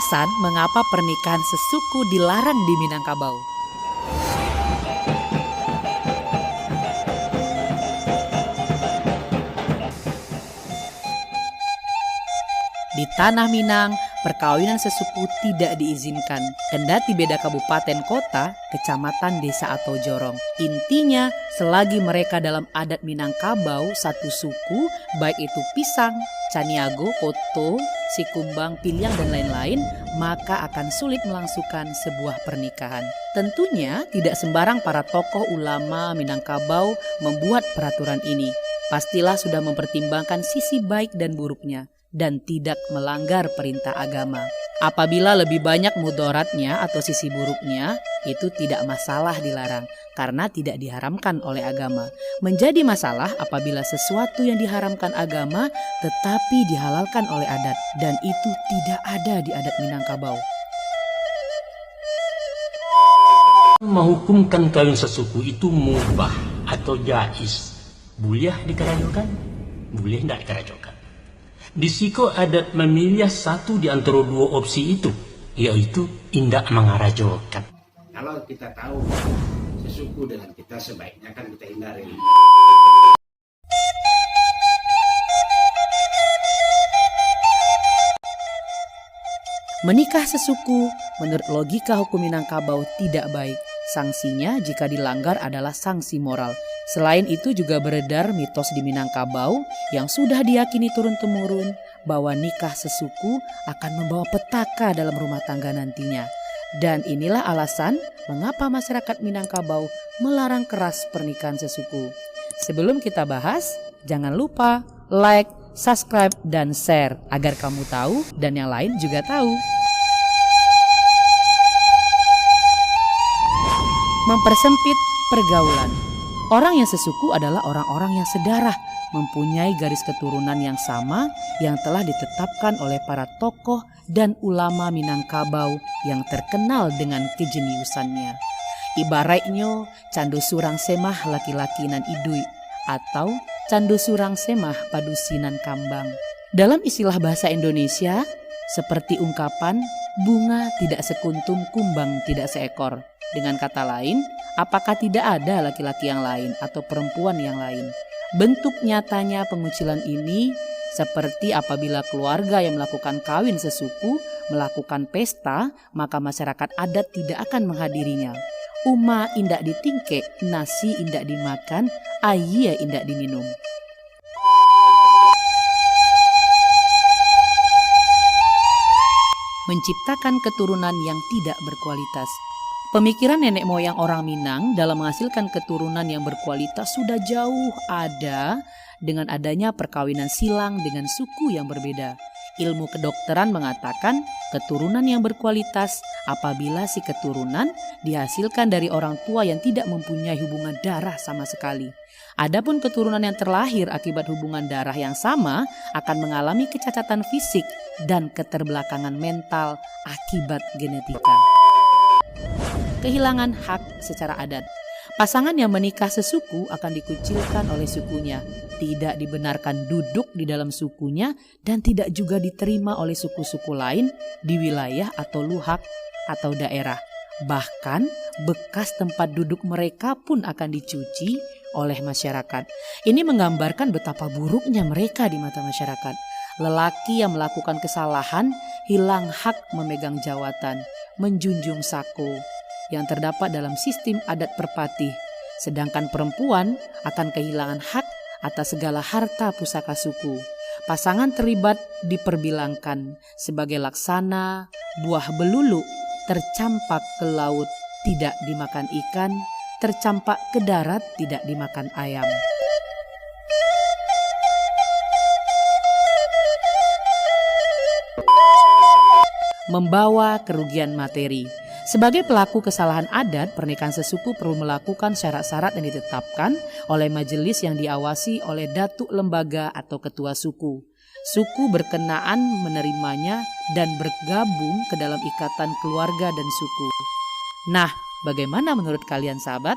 alasan mengapa pernikahan sesuku dilarang di Minangkabau. Di Tanah Minang, perkawinan sesuku tidak diizinkan. Kendati beda kabupaten kota, kecamatan, desa atau jorong. Intinya, selagi mereka dalam adat Minangkabau satu suku, baik itu Pisang, Caniago, Oto, Sikumbang, Piliang, dan lain-lain, maka akan sulit melangsungkan sebuah pernikahan. Tentunya tidak sembarang para tokoh ulama Minangkabau membuat peraturan ini. Pastilah sudah mempertimbangkan sisi baik dan buruknya dan tidak melanggar perintah agama. Apabila lebih banyak mudaratnya atau sisi buruknya, itu tidak masalah dilarang karena tidak diharamkan oleh agama. Menjadi masalah apabila sesuatu yang diharamkan agama tetapi dihalalkan oleh adat, dan itu tidak ada di adat Minangkabau. Menghukumkan kawin sesuku itu mubah atau jais. Boleh dikerajokan, boleh tidak dikerajokan. Di siko adat memilih satu di antara dua opsi itu, yaitu tidak mengarajokan. Kalau kita tahu sesuku dengan kita, sebaiknya kan kita hindari. Menikah sesuku menurut logika hukum Minangkabau tidak baik. Sanksinya jika dilanggar adalah sanksi moral. Selain itu juga beredar mitos di Minangkabau yang sudah diyakini turun-temurun bahwa nikah sesuku akan membawa petaka dalam rumah tangga nantinya. Dan inilah alasan mengapa masyarakat Minangkabau melarang keras pernikahan sesuku. Sebelum kita bahas, jangan lupa like, subscribe, dan share agar kamu tahu dan yang lain juga tahu. Mempersempit pergaulan. Orang yang sesuku adalah orang-orang yang sedarah, mempunyai garis keturunan yang sama yang telah ditetapkan oleh para tokoh dan ulama Minangkabau yang terkenal dengan kejeniusannya. Ibaratnya candu surang semah laki-laki nan idui atau candu surang semah padusinan kambang. Dalam istilah bahasa Indonesia, seperti ungkapan bunga tidak sekuntum, kumbang tidak seekor. Dengan kata lain, apakah tidak ada laki-laki yang lain atau perempuan yang lain? Bentuk nyatanya pengucilan ini seperti apabila keluarga yang melakukan kawin sesuku melakukan pesta, maka masyarakat adat tidak akan menghadirinya. Uma indak ditingke, nasi indak dimakan, air indak diminum. Menciptakan keturunan yang tidak berkualitas. Pemikiran nenek moyang orang Minang dalam menghasilkan keturunan yang berkualitas sudah jauh ada dengan adanya perkawinan silang dengan suku yang berbeda. Ilmu kedokteran mengatakan keturunan yang berkualitas apabila si keturunan dihasilkan dari orang tua yang tidak mempunyai hubungan darah sama sekali. Adapun keturunan yang terlahir akibat hubungan darah yang sama akan mengalami kecacatan fisik dan keterbelakangan mental akibat genetika. Kehilangan hak secara adat. Pasangan yang menikah sesuku akan dikucilkan oleh sukunya, tidak dibenarkan duduk di dalam sukunya, dan tidak juga diterima oleh suku-suku lain di wilayah atau luhak atau daerah. Bahkan bekas tempat duduk mereka pun akan dicuci oleh masyarakat. Ini menggambarkan betapa buruknya mereka di mata masyarakat. Lelaki yang melakukan kesalahan hilang hak memegang jawatan, menjunjung sako yang terdapat dalam sistem adat perpati, sedangkan perempuan akan kehilangan hak atas segala harta pusaka suku. Pasangan terlibat diperbilangkan sebagai laksana buah belulu, tercampak ke laut tidak dimakan ikan, tercampak ke darat tidak dimakan ayam. Membawa kerugian materi. Sebagai pelaku kesalahan adat, pernikahan sesuku perlu melakukan syarat-syarat yang ditetapkan oleh majelis yang diawasi oleh datuk lembaga atau ketua suku. Suku berkenaan menerimanya dan bergabung ke dalam ikatan keluarga dan suku. Nah, bagaimana menurut kalian sahabat?